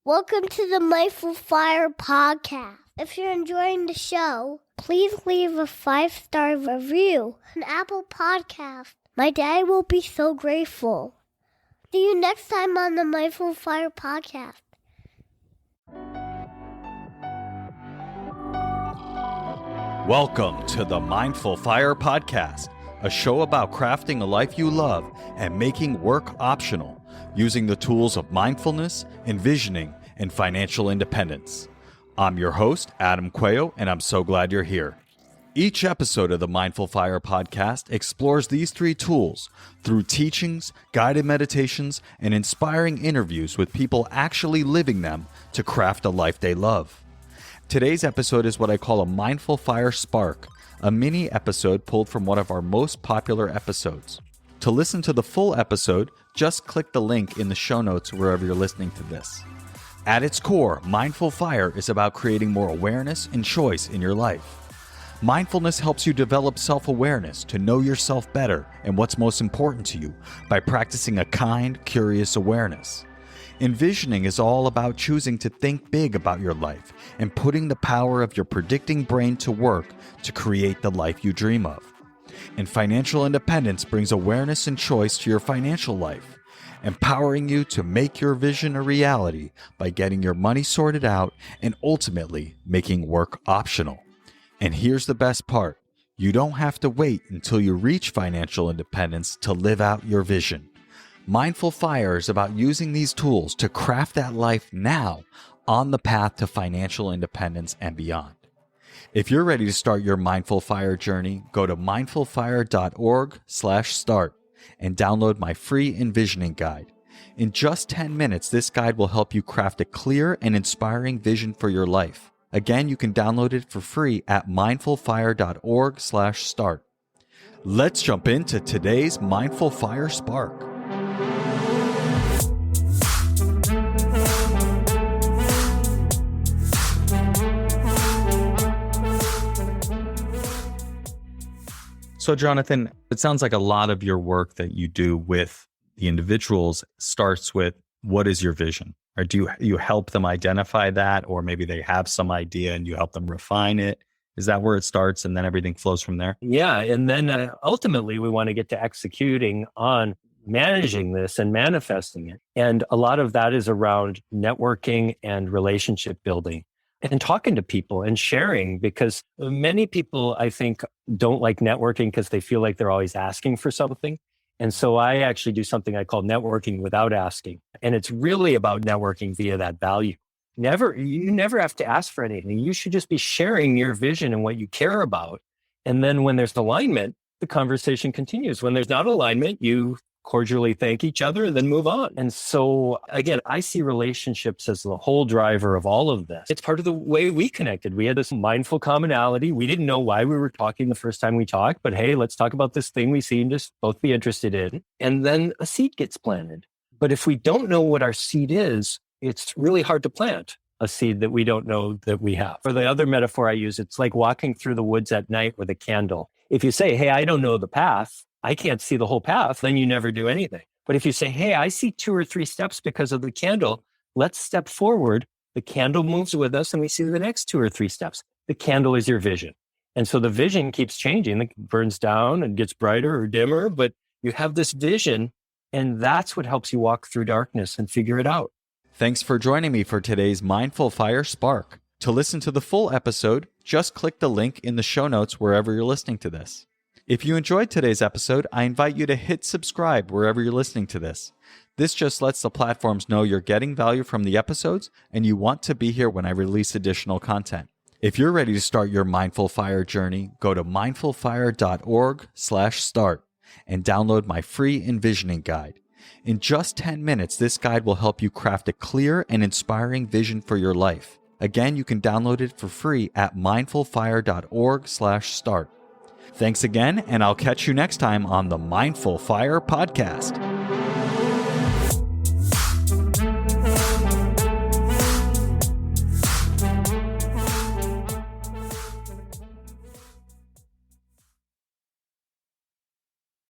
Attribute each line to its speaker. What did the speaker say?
Speaker 1: Welcome to the Mindful Fire podcast. If you're enjoying the show, please leave a 5-star review on Apple Podcast. My dad will be so grateful. See you next time on the Mindful Fire podcast.
Speaker 2: Welcome to the Mindful Fire podcast, a show about crafting a life you love and making work optional, using the tools of mindfulness, envisioning, and financial independence. I'm your host, Adam Cuello, and I'm so glad you're here. Each episode of the Mindful Fire podcast explores these 3 tools through teachings, guided meditations, and inspiring interviews with people actually living them to craft a life they love. Today's episode is what I call a Mindful Fire Spark, a mini episode pulled from one of our most popular episodes. To listen to the full episode, just click the link in the show notes wherever you're listening to this. At its core, Mindful Fire is about creating more awareness and choice in your life. Mindfulness helps you develop self-awareness to know yourself better and what's most important to you by practicing a kind, curious awareness. Envisioning is all about choosing to think big about your life and putting the power of your predicting brain to work to create the life you dream of. And financial independence brings awareness and choice to your financial life, empowering you to make your vision a reality by getting your money sorted out and ultimately making work optional. And here's the best part. You don't have to wait until you reach financial independence to live out your vision. Mindful Fire is about using these tools to craft that life now on the path to financial independence and beyond. If you're ready to start your Mindful Fire journey, go to mindfulfire.org/start and download my free envisioning guide. In just 10 minutes, this guide will help you craft a clear and inspiring vision for your life. Again, you can download it for free at mindfulfire.org/start. Let's jump into today's Mindful Fire Spark. So, Jonathan, it sounds like a lot of your work that you do with the individuals starts with what is your vision? Or do you help them identify that, or maybe they have some idea and you help them refine it? Is that where it starts and then everything flows from there?
Speaker 3: Yeah. And then ultimately we want to get to executing on managing this and manifesting it. And a lot of that is around networking and relationship building and talking to people and sharing, because many people, I think, don't like networking because they feel like they're always asking for something. And so I actually do something I call networking without asking. And it's really about networking via that value. You never have to ask for anything. You should just be sharing your vision and what you care about. And then when there's alignment, the conversation continues. When there's not alignment, you cordially thank each other and then move on. And so again, I see relationships as the whole driver of all of this. It's part of the way we connected. We had this mindful commonality. We didn't know why we were talking the first time we talked, but hey, let's talk about this thing we seem to both be interested in. And then a seed gets planted. But if we don't know what our seed is, it's really hard to plant a seed that we don't know that we have. For the other metaphor I use, it's like walking through the woods at night with a candle. If you say, hey, I don't know the path, I can't see the whole path, then you never do anything. But if you say, hey, I see 2 or 3 steps because of the candle, let's step forward. The candle moves with us and we see the next 2 or 3 steps. The candle is your vision. And so the vision keeps changing. It burns down and gets brighter or dimmer, but you have this vision, and that's what helps you walk through darkness and figure it out.
Speaker 2: Thanks for joining me for today's Mindful Fire Spark. To listen to the full episode, just click the link in the show notes wherever you're listening to this. If you enjoyed today's episode, I invite you to hit subscribe wherever you're listening to this. This just lets the platforms know you're getting value from the episodes and you want to be here when I release additional content. If you're ready to start your Mindful Fire journey, go to mindfulfire.org/start and download my free envisioning guide. In just 10 minutes, this guide will help you craft a clear and inspiring vision for your life. Again, you can download it for free at mindfulfire.org/start. Thanks again, and I'll catch you next time on the Mindful Fire podcast.